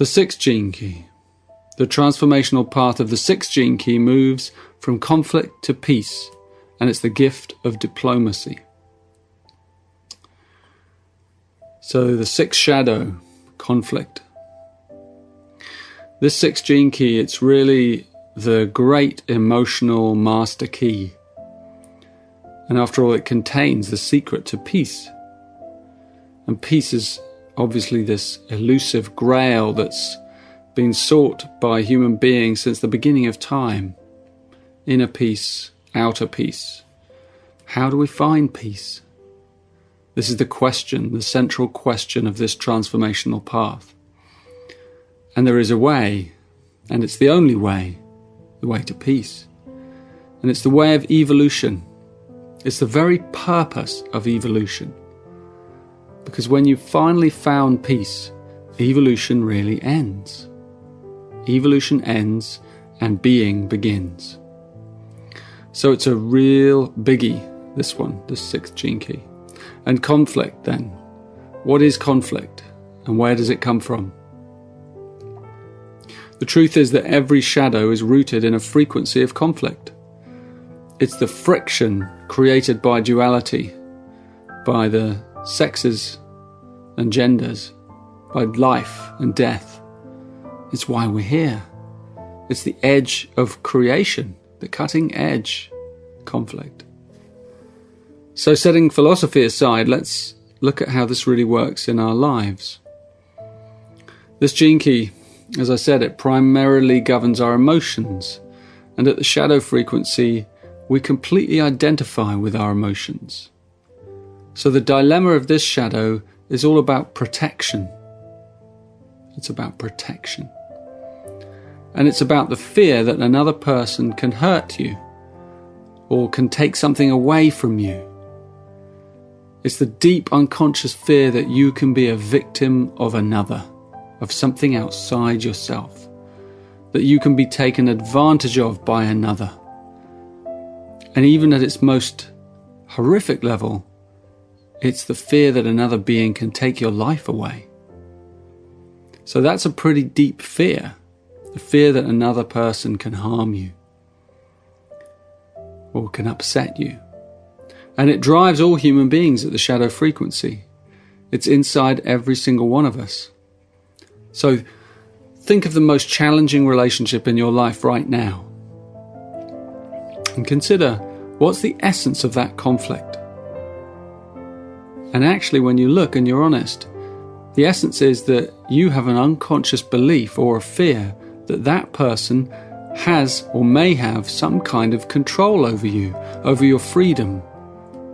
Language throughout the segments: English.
The sixth gene key. The transformational path of the sixth gene key moves from conflict to peace, and it's the gift of diplomacy. So the sixth shadow, conflict. This sixth gene key, it's really the great emotional master key. And after all, it contains the secret to peace. And peace is obviously this elusive grail that's been sought by human beings since the beginning of time. Inner peace, outer peace. How do we find peace? This is the question, the central question of this transformational path. And there is a way, and it's the only way, the way to peace. And it's the way of evolution. It's the very purpose of evolution. Because when you've finally found peace, evolution really ends. Evolution ends and being begins. So it's a real biggie, this one, the sixth gene key. And conflict then. What is conflict and where does it come from? The truth is that every shadow is rooted in a frequency of conflict. It's the friction created by duality, by the sexes and genders, by life and death. It's why we're here. It's the edge of creation, the cutting edge conflict. So setting philosophy aside, let's look at how this really works in our lives. This gene key, as I said, it primarily governs our emotions, and at the shadow frequency, we completely identify with our emotions. So the dilemma of this shadow is all about protection. It's about protection. And it's about the fear that another person can hurt you or can take something away from you. It's the deep unconscious fear that you can be a victim of another, of something outside yourself, that you can be taken advantage of by another. And even at its most horrific level, it's the fear that another being can take your life away. So that's a pretty deep fear, the fear that another person can harm you or can upset you. And it drives all human beings at the shadow frequency. It's inside every single one of us. So think of the most challenging relationship in your life right now. And consider, what's the essence of that conflict? And actually, when you look and you're honest, the essence is that you have an unconscious belief or a fear that that person has or may have some kind of control over you, over your freedom,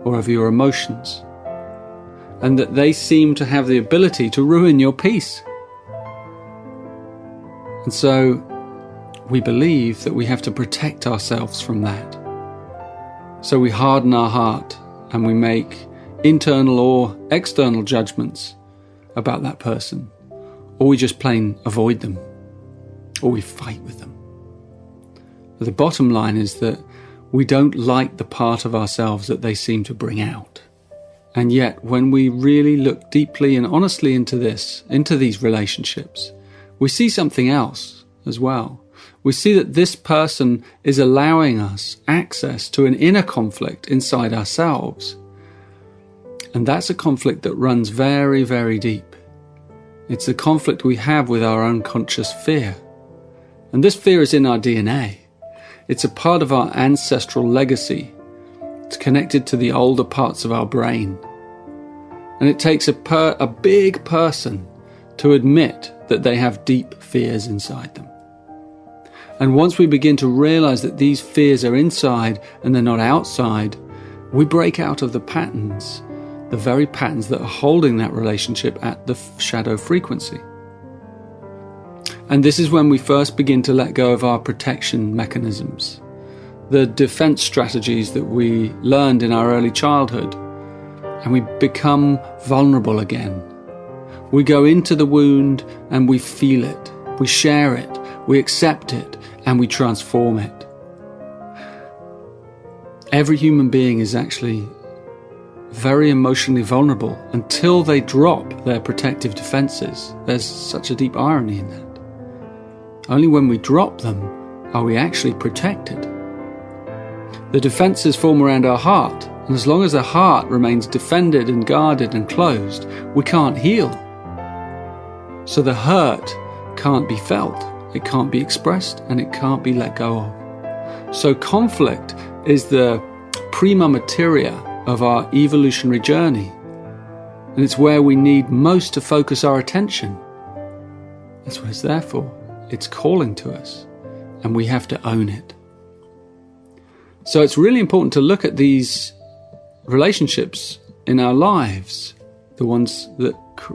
or over your emotions, and that they seem to have the ability to ruin your peace. And so we believe that we have to protect ourselves from that. So we harden our heart and we make internal or external judgments about that person, or we just plain avoid them, or we fight with them. But the bottom line is that we don't like the part of ourselves that they seem to bring out. And yet, when we really look deeply and honestly into these relationships, we see something else as well. We see that this person is allowing us access to an inner conflict inside ourselves. And that's a conflict that runs very, very deep. It's the conflict we have with our unconscious fear. And this fear is in our DNA. It's a part of our ancestral legacy. It's connected to the older parts of our brain. And it takes a big person to admit that they have deep fears inside them. And once we begin to realize that these fears are inside and they're not outside, we break out of the patterns, the very patterns that are holding that relationship at the shadow frequency. And this is when we first begin to let go of our protection mechanisms, the defense strategies that we learned in our early childhood, and we become vulnerable again. We go into the wound and we feel it, we share it, we accept it, and we transform it. Every human being is actually very emotionally vulnerable until they drop their protective defenses. There's such a deep irony in that. Only when we drop them are we actually protected. The defenses form around our heart, and as long as the heart remains defended and guarded and closed, we can't heal. So the hurt can't be felt, it can't be expressed, and it can't be let go of. So conflict is the prima materia of our evolutionary journey, and it's where we need most to focus our attention. That's what it's there for. It's calling to us, and we have to own it. So it's really important to look at these relationships in our lives, the ones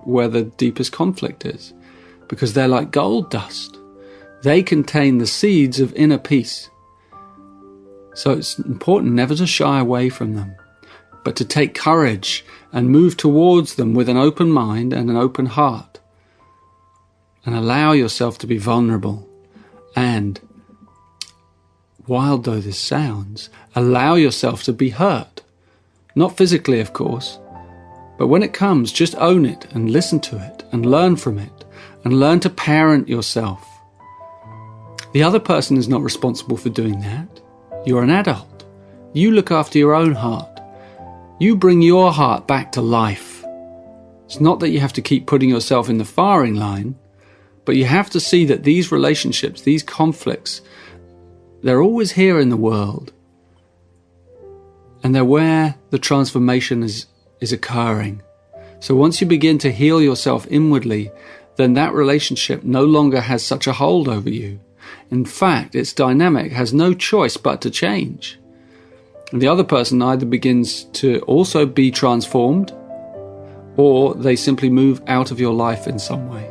where the deepest conflict is, because they're like gold dust. They contain the seeds of inner peace. So it's important never to shy away from them, but to take courage and move towards them with an open mind and an open heart, and allow yourself to be vulnerable. And wild though this sounds, allow yourself to be hurt. Not physically, of course, but when it comes, just own it and listen to it and learn from it and learn to parent yourself. The other person is not responsible for doing that. You're an adult. You look after your own heart. You bring your heart back to life. It's not that you have to keep putting yourself in the firing line, but you have to see that these relationships, these conflicts, they're always here in the world. And they're where the transformation is occurring. So once you begin to heal yourself inwardly, then that relationship no longer has such a hold over you. In fact, its dynamic has no choice but to change. And the other person either begins to also be transformed, or they simply move out of your life in some way.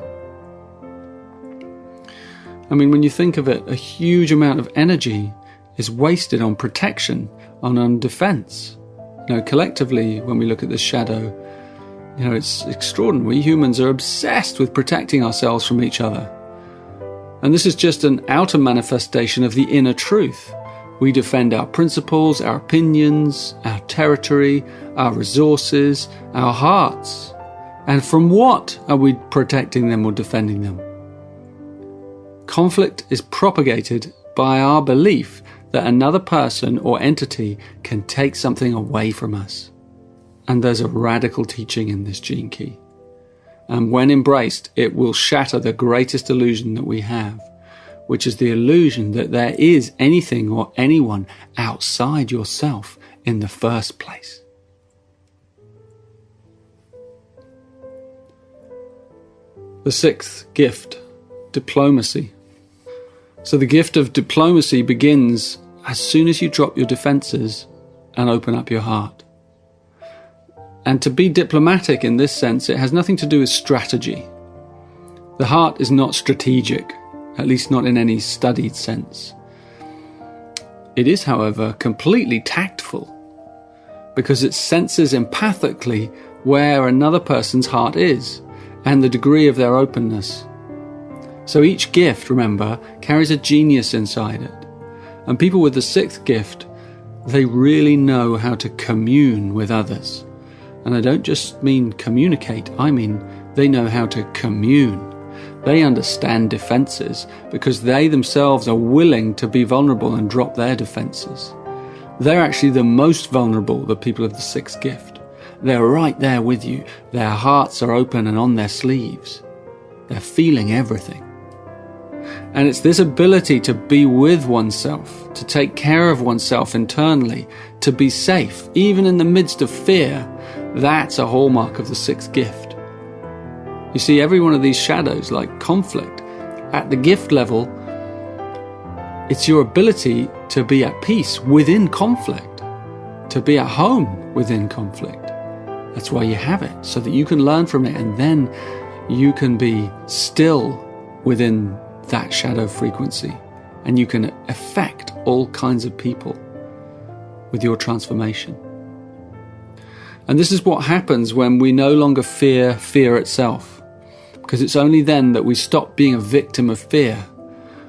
I mean, when you think of it, a huge amount of energy is wasted on protection, on defense. Collectively, when we look at this shadow, it's extraordinary. We humans are obsessed with protecting ourselves from each other. And this is just an outer manifestation of the inner truth. We defend our principles, our opinions, our territory, our resources, our hearts. And from what are we protecting them or defending them? Conflict is propagated by our belief that another person or entity can take something away from us. And there's a radical teaching in this gene key. And when embraced, it will shatter the greatest illusion that we have, which is the illusion that there is anything or anyone outside yourself in the first place. The sixth gift, diplomacy. So the gift of diplomacy begins as soon as you drop your defenses and open up your heart. And to be diplomatic in this sense, it has nothing to do with strategy. The heart is not strategic, at least not in any studied sense. It is, however, completely tactful, because it senses empathically where another person's heart is and the degree of their openness. So each gift, remember, carries a genius inside it. And people with the sixth gift, they really know how to commune with others. And I don't just mean communicate, I mean they know how to commune. They understand defenses because they themselves are willing to be vulnerable and drop their defenses. They're actually the most vulnerable, the people of the sixth gift. They're right there with you. Their hearts are open and on their sleeves. They're feeling everything. And it's this ability to be with oneself, to take care of oneself internally, to be safe, even in the midst of fear. That's a hallmark of the sixth gift. You see, every one of these shadows, like conflict, at the gift level, it's your ability to be at peace within conflict, to be at home within conflict. That's why you have it, so that you can learn from it, and then you can be still within that shadow frequency, and you can affect all kinds of people with your transformation. And this is what happens when we no longer fear fear itself, because it's only then that we stop being a victim of fear.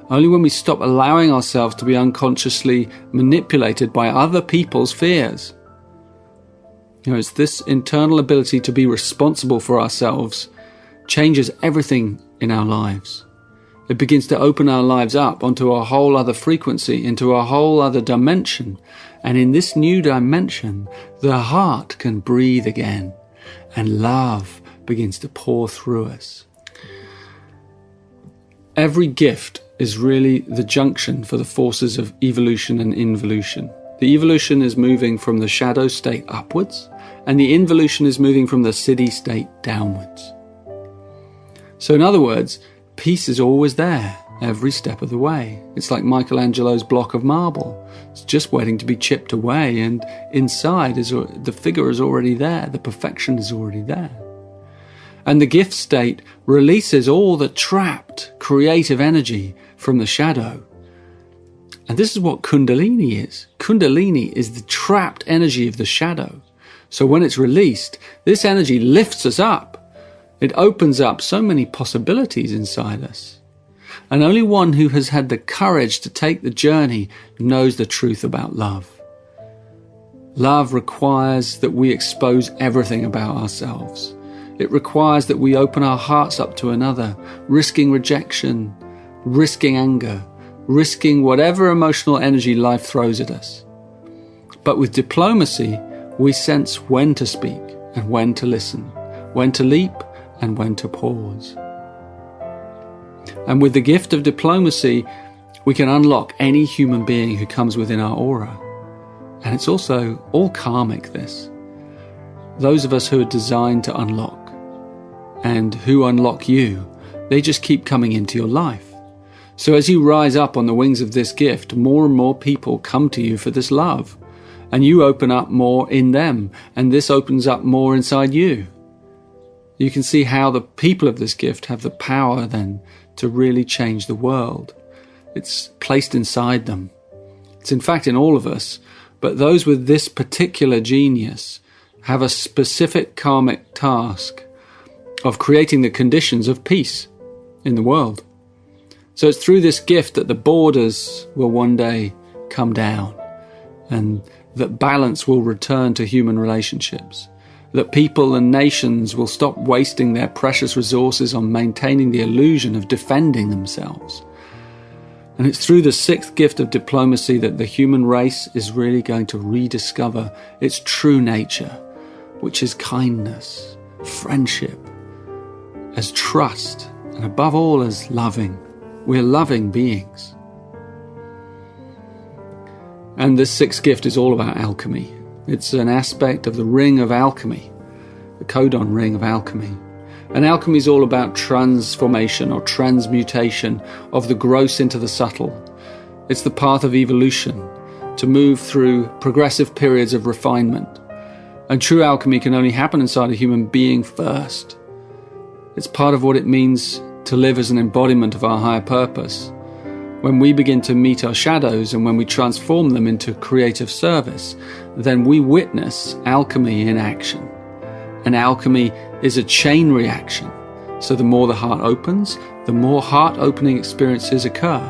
Only when we stop allowing ourselves to be unconsciously manipulated by other people's fears. It's this internal ability to be responsible for ourselves changes everything in our lives. It begins to open our lives up onto a whole other frequency, into a whole other dimension. And in this new dimension, the heart can breathe again, and love begins to pour through us. Every gift is really the junction for the forces of evolution and involution. The evolution is moving from the shadow state upwards, and the involution is moving from the siddhi state downwards. So in other words, peace is always there, every step of the way. It's like Michelangelo's block of marble. It's just waiting to be chipped away, and inside the figure is already there, the perfection is already there. And the gift state releases all the trapped creative energy from the shadow. And this is what Kundalini is. Kundalini is the trapped energy of the shadow. So when it's released, this energy lifts us up. It opens up so many possibilities inside us. And only one who has had the courage to take the journey knows the truth about love. Love requires that we expose everything about ourselves. It requires that we open our hearts up to another, risking rejection, risking anger, risking whatever emotional energy life throws at us. But with diplomacy, we sense when to speak and when to listen, when to leap and when to pause. And with the gift of diplomacy, we can unlock any human being who comes within our aura. And it's also all karmic, this. Those of us who are designed to unlock, and who unlock you, they just keep coming into your life. So as you rise up on the wings of this gift, more and more people come to you for this love, and you open up more in them, and this opens up more inside you. You can see how the people of this gift have the power then to really change the world. It's placed inside them. It's in fact in all of us, but those with this particular genius have a specific karmic task of creating the conditions of peace in the world. So it's through this gift that the borders will one day come down, and that balance will return to human relationships, that people and nations will stop wasting their precious resources on maintaining the illusion of defending themselves. And it's through the sixth gift of diplomacy that the human race is really going to rediscover its true nature, which is kindness, friendship, as trust, and above all as loving. We're loving beings. And this sixth gift is all about alchemy. It's an aspect of the ring of alchemy, the codon ring of alchemy. And alchemy is all about transformation or transmutation of the gross into the subtle. It's the path of evolution, to move through progressive periods of refinement. And true alchemy can only happen inside a human being first. It's part of what it means to live as an embodiment of our higher purpose. When we begin to meet our shadows and when we transform them into creative service, then we witness alchemy in action. And alchemy is a chain reaction. So the more the heart opens, the more heart-opening experiences occur,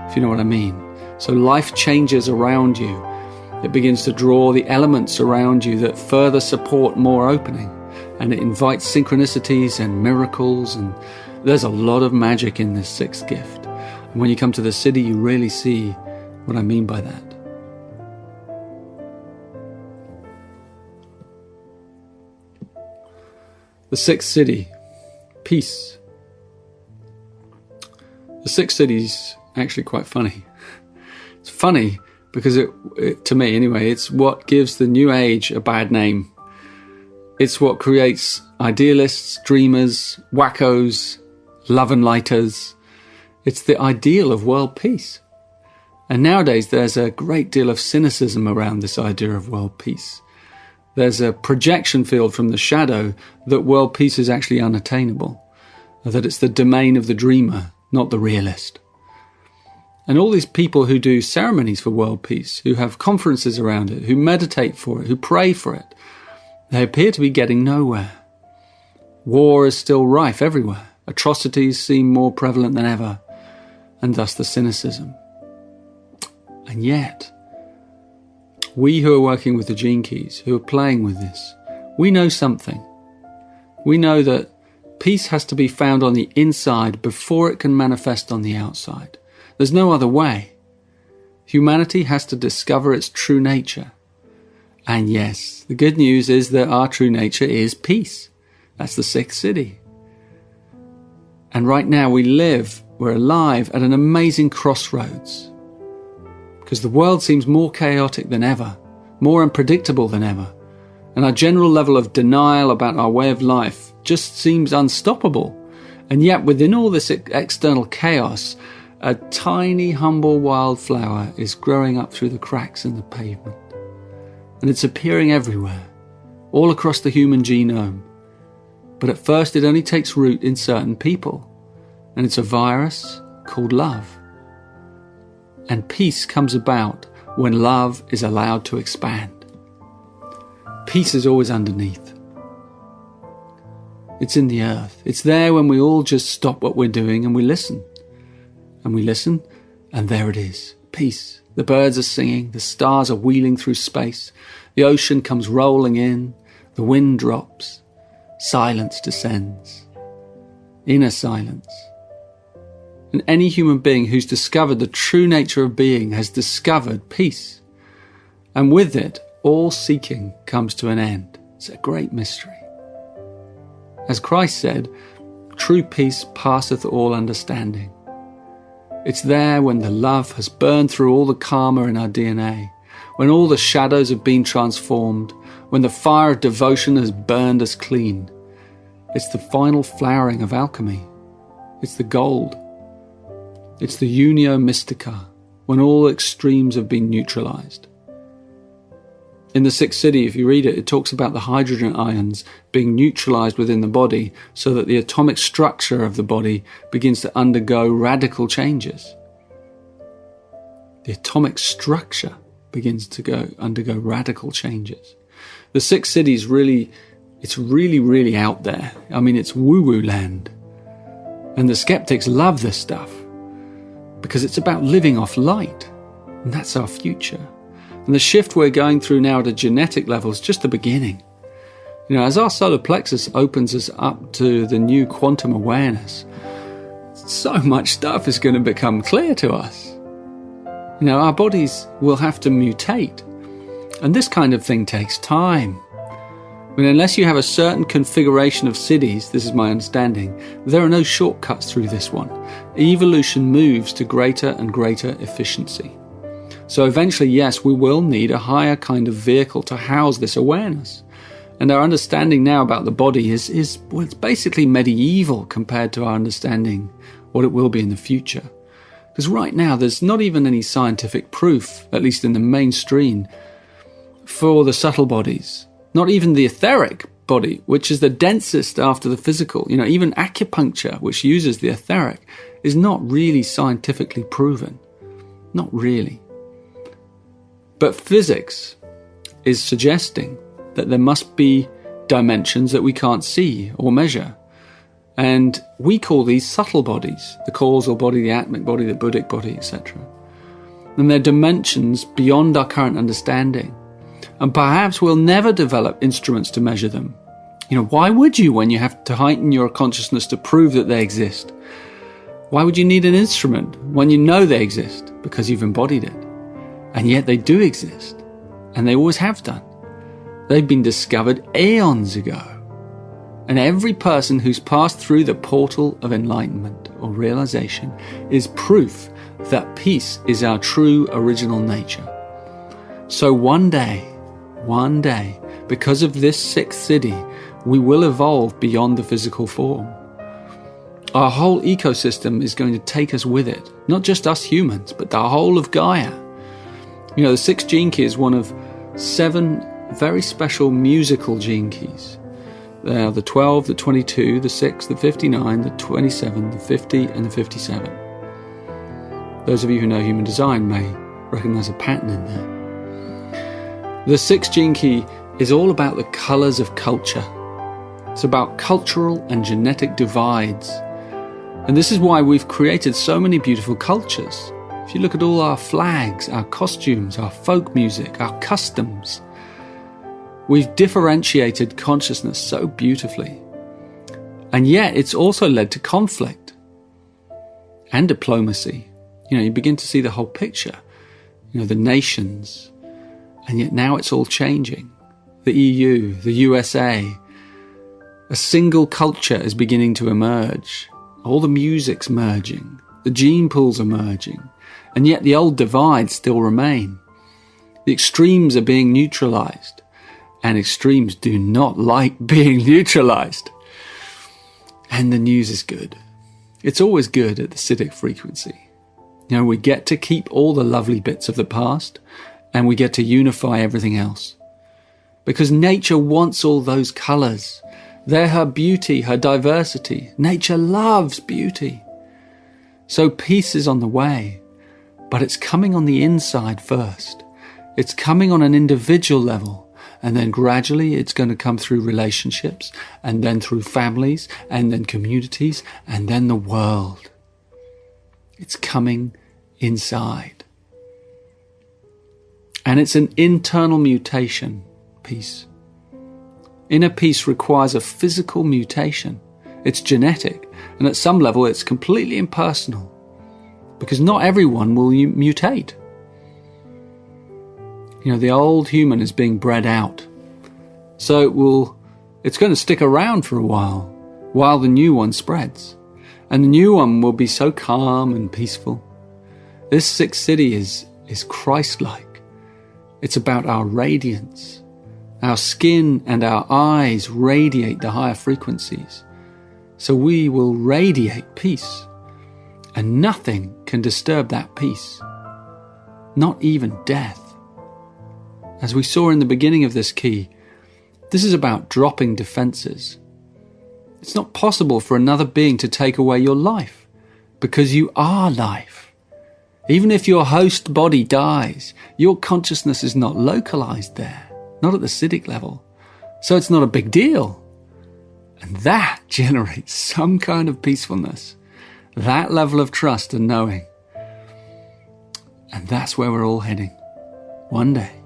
if you know what I mean. So life changes around you. It begins to draw the elements around you that further support more opening. And it invites synchronicities and miracles, and there's a lot of magic in this sixth gift. And when you come to the siddhi, you really see what I mean by that. The sixth siddhi, peace. The sixth siddhi is actually quite funny. It's funny because to me anyway, it's what gives the new age a bad name. It's what creates idealists, dreamers, wackos, love and lighters. It's the ideal of world peace. And nowadays there's a great deal of cynicism around this idea of world peace. There's a projection field from the shadow that world peace is actually unattainable, that it's the domain of the dreamer, not the realist. And all these people who do ceremonies for world peace, who have conferences around it, who meditate for it, who pray for it, they appear to be getting nowhere. War is still rife everywhere. Atrocities seem more prevalent than ever, and thus the cynicism. And yet, we who are working with the gene keys, who are playing with this, we know something. We know that peace has to be found on the inside before it can manifest on the outside. There's no other way. Humanity has to discover its true nature. And yes, the good news is that our true nature is peace. That's the sixth city. And right now we're alive at an amazing crossroads. Because the world seems more chaotic than ever, more unpredictable than ever. And our general level of denial about our way of life just seems unstoppable. And yet within all this external chaos, a tiny, humble wildflower is growing up through the cracks in the pavement. And it's appearing everywhere, all across the human genome. But at first it only takes root in certain people. And it's a virus called love. And peace comes about when love is allowed to expand. Peace is always underneath. It's in the earth. It's there when we all just stop what we're doing and we listen. And we listen, and there it is. Peace. The birds are singing, the stars are wheeling through space, the ocean comes rolling in, the wind drops, silence descends. Inner silence. And any human being who's discovered the true nature of being has discovered peace. And with it, all seeking comes to an end. It's a great mystery. As Christ said, true peace passeth all understanding. It's there when the love has burned through all the karma in our DNA, when all the shadows have been transformed, when the fire of devotion has burned us clean. It's the final flowering of alchemy. It's the gold. It's the unio mystica, when all extremes have been neutralized. In the sixth city, if you read it, it talks about the hydrogen ions being neutralized within the body so that the atomic structure of the body begins to undergo radical changes. The atomic structure begins to undergo radical changes. The sixth city is really out there. I mean, it's woo-woo land. And the skeptics love this stuff because it's about living off light. And that's our future. And the shift we're going through now at a genetic level is just the beginning. You know, as our solar plexus opens us up to the new quantum awareness, so much stuff is going to become clear to us. You know, our bodies will have to mutate. And this kind of thing takes time. I mean, unless you have a certain configuration of cities, this is my understanding, there are no shortcuts through this one. Evolution moves to greater and greater efficiency. So eventually, yes, we will need a higher kind of vehicle to house this awareness. And our understanding now about the body is well, it's basically medieval compared to our understanding what it will be in the future. Because right now, there's not even any scientific proof, at least in the mainstream, for the subtle bodies. Not even the etheric body, which is the densest after the physical. You know, even acupuncture, which uses the etheric, is not really scientifically proven. Not really. But physics is suggesting that there must be dimensions that we can't see or measure. And we call these subtle bodies, the causal body, the atmic body, the buddhic body, etc. And they're dimensions beyond our current understanding. And perhaps we'll never develop instruments to measure them. You know, why would you when you have to heighten your consciousness to prove that they exist? Why would you need an instrument when you know they exist? Because you've embodied it. And yet they do exist. And they always have done. They've been discovered eons ago. And every person who's passed through the portal of enlightenment or realization is proof that peace is our true original nature. So one day, because of this sixth city, we will evolve beyond the physical form. Our whole ecosystem is going to take us with it. Not just us humans, but the whole of Gaia. You know, the sixth gene key is one of 7 very special musical gene keys. They are the 12, the 22, the 6, the 59, the 27, the 50, and the 57. Those of you who know human design may recognize a pattern in there. The sixth gene key is all about the colors of culture. It's about cultural and genetic divides. And this is why we've created so many beautiful cultures. If you look at all our flags, our costumes, our folk music, our customs, we've differentiated consciousness so beautifully. And yet it's also led to conflict and diplomacy. You begin to see the whole picture, the nations, and yet now it's all changing. The EU, the USA, a single culture is beginning to emerge. All the music's merging, the gene pools are merging, and yet the old divides still remain. The extremes are being neutralized, and extremes do not like being neutralized. And the news is good. It's always good at the Siddhic frequency. We get to keep all the lovely bits of the past, and we get to unify everything else. Because nature wants all those colors. They're her beauty, her diversity. Nature loves beauty. So peace is on the way, but it's coming on the inside first. It's coming on an individual level. And then gradually it's going to come through relationships, and then through families, and then communities, and then the world. It's coming inside. And it's an internal mutation, peace. Inner peace requires a physical mutation. It's genetic, and at some level it's completely impersonal, because not everyone will mutate. The old human is being bred out. So it's going to stick around for a while the new one spreads. And the new one will be so calm and peaceful. This sixth city is Christ-like. It's about our radiance. Our skin and our eyes radiate the higher frequencies. So we will radiate peace. And nothing can disturb that peace. Not even death. As we saw in the beginning of this key, this is about dropping defenses. It's not possible for another being to take away your life, because you are life. Even if your host body dies, your consciousness is not localized there, not at the Siddhic level. So it's not a big deal. And that generates some kind of peacefulness, that level of trust and knowing. And that's where we're all heading. One day.